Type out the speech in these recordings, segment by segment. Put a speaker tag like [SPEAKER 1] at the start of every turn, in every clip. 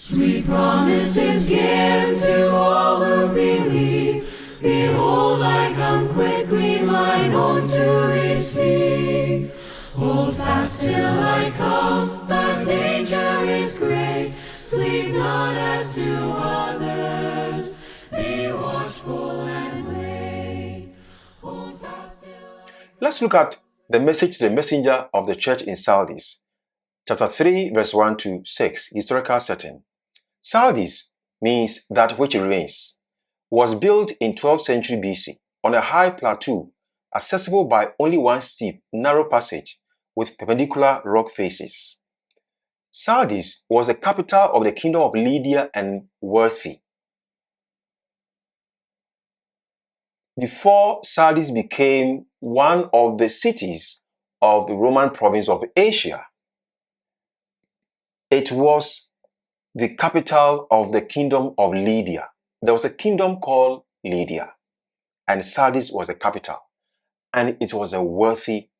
[SPEAKER 1] Sweet promises given to all who believe. Behold, I come quickly, mine own to receive. Hold fast till I come, the danger is great. Sleep not as do others, be watchful and wait. Hold fast till I come.
[SPEAKER 2] Let's look at the message to the messenger of the church in Sardis. Chapter 3, verse 1 to 6, historical setting. Sardis means that which remains. Was built in 12th century BC on a high plateau, accessible by only one steep, narrow passage with perpendicular rock faces. Sardis was the capital of the kingdom of Lydia and Worthy. Before Sardis became one of the cities of the Roman province of Asia, it was the capital of the kingdom of Lydia. There was a kingdom called Lydia, and Sardis was the capital. And it was a wealthy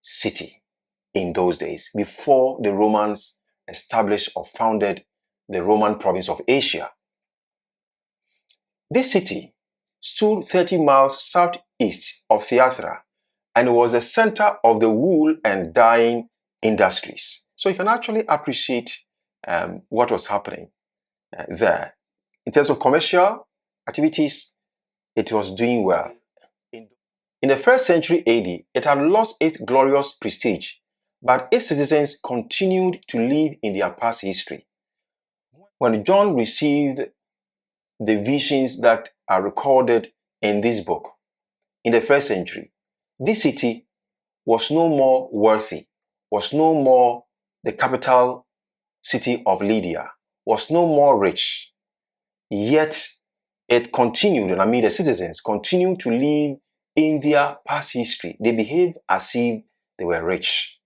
[SPEAKER 2] city in those days, before the Romans established or founded the Roman province of Asia. This city stood 30 miles southeast of Thyatira, and it was the center of the wool and dyeing industries. So you can actually appreciate what was happening there. In terms of commercial activities, it was doing well. In the 1st century AD, it had lost its glorious prestige, but its citizens continued to live in their past history. When John received the visions that are recorded in this book, in the 1st century, this city was no more worthy, was no more the capital city of Lydia, was no more rich. Yet it continued, and the citizens continued to live in their past history. They behaved as if they were rich.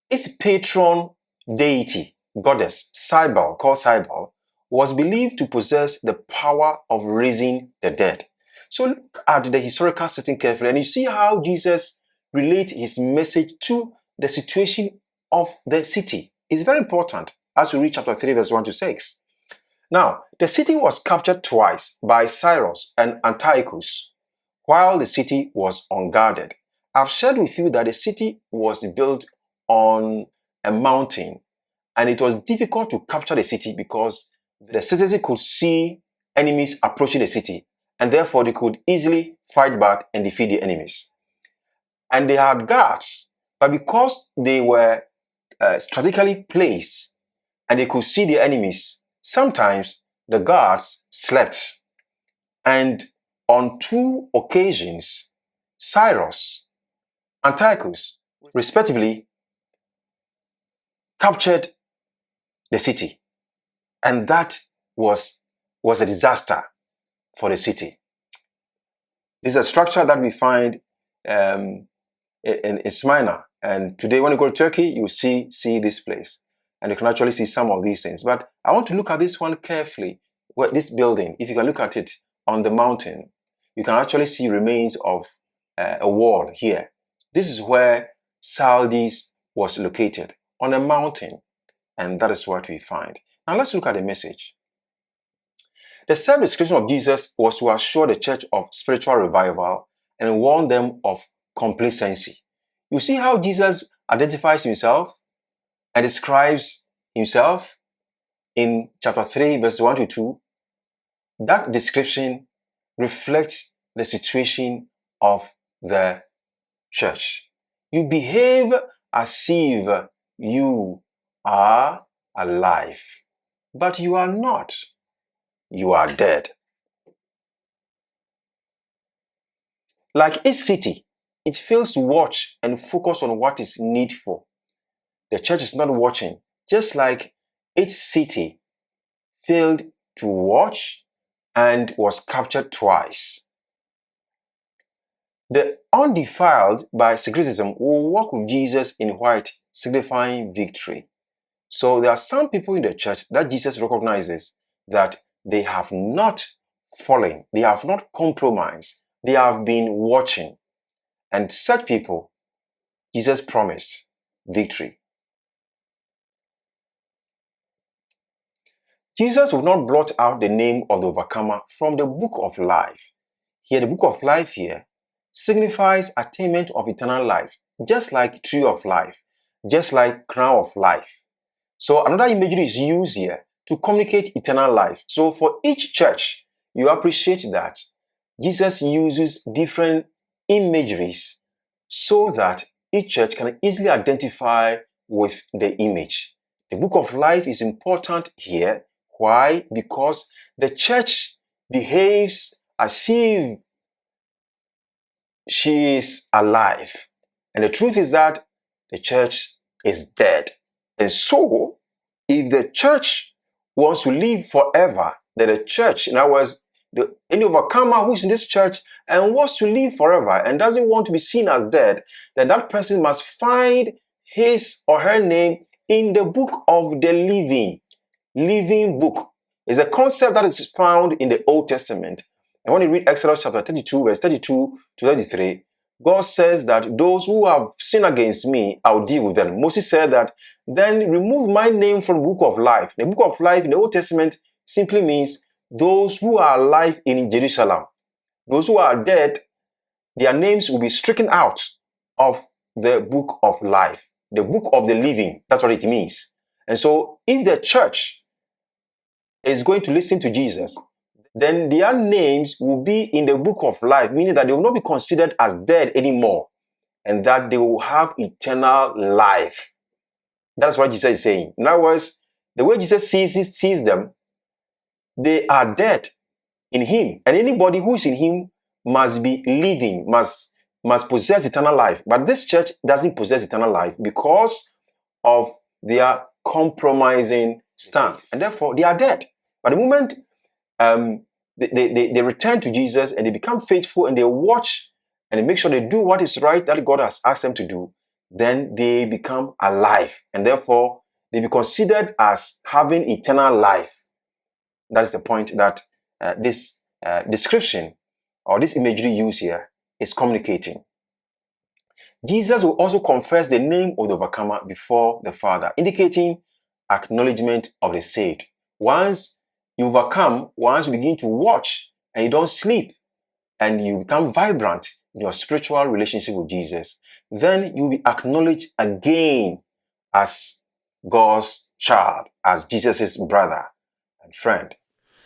[SPEAKER 2] Its patron deity, goddess, Cybele, called Cybele, was believed to possess the power of raising the dead. So look at the historical setting carefully, and you see how Jesus relates his message to the situation of the city. It's very important as we read chapter 3, verse 1 to 6. Now, the city was captured twice by Cyrus and Antiochus while the city was unguarded. I've shared with you that the city was built on a mountain, and it was difficult to capture the city because the citizens could see enemies approaching the city, and therefore they could easily fight back and defeat the enemies. And they had guards, but because they were strategically placed and they could see the enemies, sometimes the guards slept. And on 2 occasions, Cyrus, Antiochus, respectively, captured the city. And that was a disaster for the city. This is a structure that we find in Smyrna. And today, when you go to Turkey, you see this place. And you can actually see some of these things. But I want to look at this one carefully. This building, if you can look at it on the mountain, you can actually see remains of a wall here. This is where Sardis was located, on a mountain. And that is what we find. Now let's look at the message. The self-description of Jesus was to assure the church of spiritual revival and warn them of complacency. You see how Jesus identifies himself and describes himself in chapter 3, verse 1 to 2. That description reflects the situation of the church. You behave as if you are alive, but you are not. You are dead. Like each city, it fails to watch and focus on what is needful. The church is not watching, just like each city failed to watch and was captured twice. The undefiled by syncretism will walk with Jesus in white, signifying victory. So there are some people in the church that Jesus recognizes that they have not fallen, they have not compromised, they have been watching. And such people, Jesus promised victory. Jesus will not blot out the name of the overcomer from the book of life. Here, the book of life here signifies attainment of eternal life, just like tree of life, just like crown of life. So another imagery is used here to communicate eternal life. So for each church, you appreciate that Jesus uses different imageries so that each church can easily identify with the image. The book of life is important here. Why? Because the church behaves as if she is alive. And the truth is that the church is dead. And so, if the church wants to live forever, then the church, in other words, any overcomer who's in this church and wants to live forever and doesn't want to be seen as dead, then that person must find his or her name in the book of the living book. Is a concept that is found in the Old Testament. And when you read Exodus chapter 32, verse 32 to 33, God says that those who have sinned against me, I'll deal with them. Moses said that, then remove my name from the book of life. The book of life in the Old Testament simply means those who are alive in Jerusalem. Those who are dead, their names will be stricken out of the book of life, the book of the living. That's what it means. And so if the church is going to listen to Jesus, then their names will be in the book of life, meaning that they will not be considered as dead anymore, and that they will have eternal life. That's what Jesus is saying. In other words, the way Jesus sees them, they are dead in him. And anybody who is in him must be living, must possess eternal life. But this church doesn't possess eternal life because of their compromising stance. And therefore, they are dead. But the moment they return to Jesus and they become faithful and they watch and they make sure they do what is right that God has asked them to do, then they become alive. And therefore, they be considered as having eternal life. That is the point that this description or this imagery used here is communicating. Jesus will also confess the name of the overcomer before the Father, indicating acknowledgement of the saved. Once you overcome, once you begin to watch and you don't sleep and you become vibrant in your spiritual relationship with Jesus, then you'll be acknowledged again as God's child, as Jesus' brother and friend.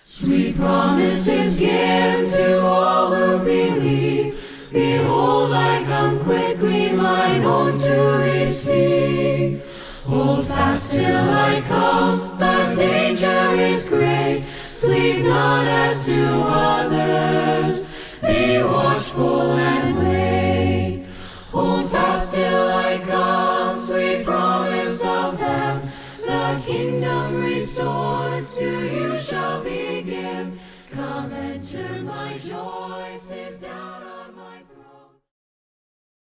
[SPEAKER 1] Sweet promises given to all who believe. Behold, I come quickly, mine own to receive. Hold fast till I come, the danger is great. Sleep not as do others, be watchful and wait. Hold fast till I come, sweet promise of heaven. The kingdom restored to you shall begin. Come enter my joy, sit down.